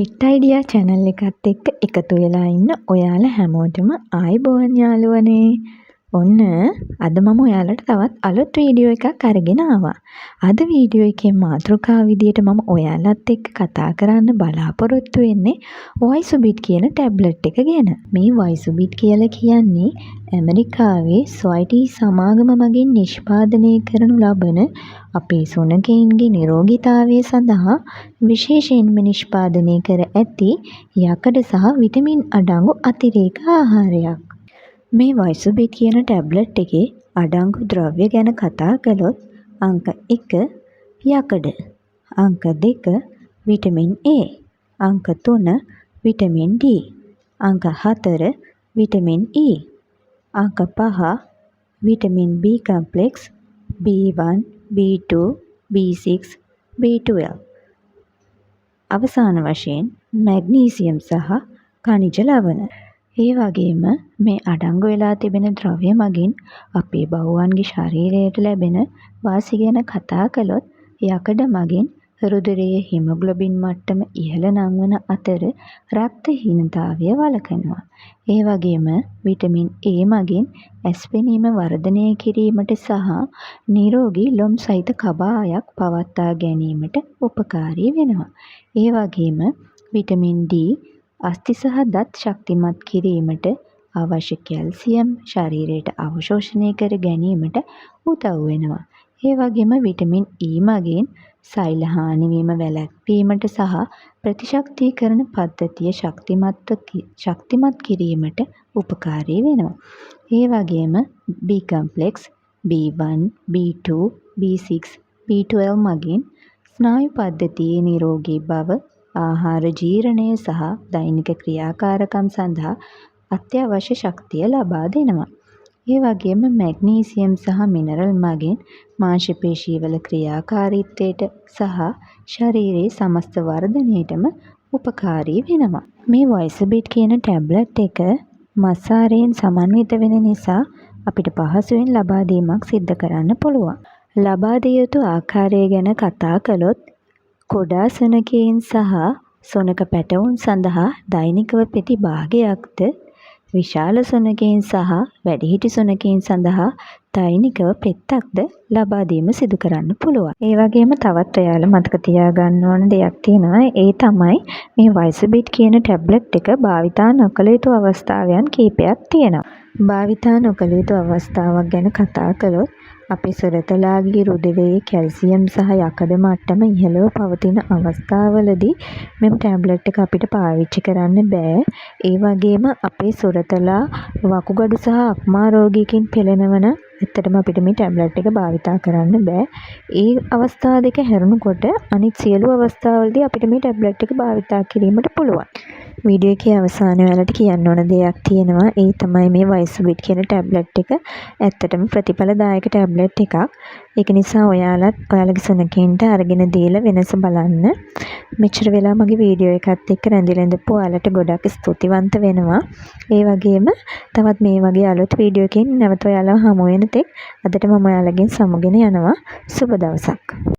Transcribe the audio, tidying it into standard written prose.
Pet idea channel එකත් එක්ක එකතු වෙලා ඉන්න ඔයාලා හැමෝටම ආයුබෝවන් යාළුවනේ. ඔන්න අද මම ඔයාලට තවත් අලුත් වීඩියෝ එකක් අරගෙන ආවා. අද වීඩියෝ එකේ මාතෘකාව විදියට මම ඔයාලත් එක්ක කතා කරන්න බලාපොරොත්තු වෙන්නේ වයිසුබිට් කියන ටැබ්ලට් එක ගැන. මේ වයිසුබිට් කියලා කියන්නේ ඇමරිකාවේ ස්වයිටි සමාගම මගින් නිෂ්පාදනය කරනු ලබන අපේ සුනඛයින්ගේ නිරෝගීතාවය සඳහා විශේෂයෙන්ම නිෂ්පාදනය කර ඇති යකඩ සහ විටමින් අඩංගු අතිරේක ආහාරයක්. මේ වයිසුබිට් කියන ටැබ්ලට් එකේ අඩංගු ද්‍රව්‍ය ගැන කතා කළොත් අංක 1 යකඩ, අංක 2 විටමින් A, අංක 3 විටමින් D, අංක 4 විටමින් E, අංක 5 vitamin B complex, B1, B2, B6, B12. අවසාන වශයෙන් මැග්නීසියම් සහ ඛනිජ ලවණ. ඒ වගේම මේ අඩංගු වෙලා තිබෙන ද්‍රව්‍ය මගින් අපේ බහුවන්ගේ ශරීරයට ලැබෙන වාසි ගැන කතා කළොත් යකඩ මගින් රුධිරයේ හිමොග්ලොබින් මට්ටම ඉහළ නංවන අතර රක්තහීනතාවය වළකනවා. ඒ වගේම විටමින් A මගින් ඇස් පෙනීම වර්ධනය කිරීමට සහ නිරෝගී ලොම් සහිත කබායක් පවත්වා ගැනීමට උපකාරී වෙනවා. ඒ වගේම විටමින් D අස්ථි සහ දත් ශක්තිමත් කිරීමට අවශ්‍ය කැල්සියම් ශරීරයට අවශෝෂණය කර ගැනීමට උදව් වෙනවා. ඒ වගේම විටමින් E මගින් සෛල හානි වීම වැළැක්වීමට සහ ප්‍රතිශක්තිකරණ පද්ධතිය ශක්තිමත් කිරීමට උපකාරී වෙනවා. ඒ වගේම B complex, B1, B2, B6, B12 මගින් ස්නායු පද්ධතියේ නිරෝගී බව, ආහාර ජීර්ණය සහ දෛනික ක්‍රියාකාරකම් සඳහා අත්‍යවශ්‍ය ශක්තිය ලබා දෙනවා. ඒ වගේම මැග්නීසියම් සහ මිනරල් මගින් මාංශ පේශීවල ක්‍රියාකාරීත්වයට සහ ශරීරයේ සමස්ත වර්ධනයටම උපකාරී වෙනවා. මේ වයිසුබිට් කියන ටැබ්ලට් එක මස්සාරයෙන් සමන්විත වෙන නිසා අපිට පහසුවෙන් ලබා දීමක් සිද්ධ කරන්න පුළුවන්. ලබා දිය යුතු ආකාරය ගැන කතා කළොත් කුඩා සුනඛයින් සහ සුනඛ පැටවුන් සඳහා දෛනිකව පෙති භාගයක්ද, විශාල සුනඛයින් සහ වැඩිහිටි සුනඛයින් සඳහා දෛනිකව පෙත්තක්ද ලබා දීම සිදු කරන්න පුළුවන්. ඒ වගේම තවත් ඔයාලා මතක තියාගන්න ඕන දෙයක් තියෙනවා. ඒ තමයි මේ වයිසුබිට් කියන ටැබ්ලට් එක භාවිතා නොකළ යුතු අවස්ථාවන් කීපයක් තියෙනවා. භාවිතා නොකළ යුතු අවස්ථාවක් ගැන කතා කළොත් අපේ සුරතලාගේ රුධිරයේ කැල්සියම් සහ යකඩ මට්ටම ඉහළව පවතින අවස්ථාවලදී මෙම ටැබ්ලට් එක අපිට පාවිච්චි කරන්න බෑ. ඒ වගේම අපේ සුරතලා වකුගඩු සහ අක්මා රෝගයකින් පෙළෙනවන ඇත්තටම අපිට මේ ටැබ්ලට් එක භාවිතා කරන්න බෑ. ඒ අවස්ථා දෙක හැරුණකොට අනිත් සියලු අවස්ථාවලදී අපිට මේ ටැබ්ලට් එක භාවිතා කිරීමට පුළුවන්. වීඩියෝ එකේ අවසානයේ ඔයාලට කියන්න ඕන දෙයක් තියෙනවා. ඒ තමයි මේ වයිසුබිට් කියන ටැබ්ලට් එක ඇත්තටම ප්‍රතිඵලදායක ටැබ්ලට් එකක්. ඒක නිසා ඔයාලත් ඔයාලගේ සුනඛයින්ට අරගෙන දීලා වෙනස බලන්න. මෙච්චර වෙලා මගේ වීඩියෝ එකත් එක්ක රැඳිලා ඉඳපු ඔයාලට ගොඩක් ස්තුතිවන්ත වෙනවා. ඒ වගේම තවත් මේ වගේ අලුත් වීඩියෝ එකකින් නැවත ඔයාලව හමු වෙන තෙක් අදට මම ඔයාලගෙන් සමුගෙන යනවා. සුබ දවසක්.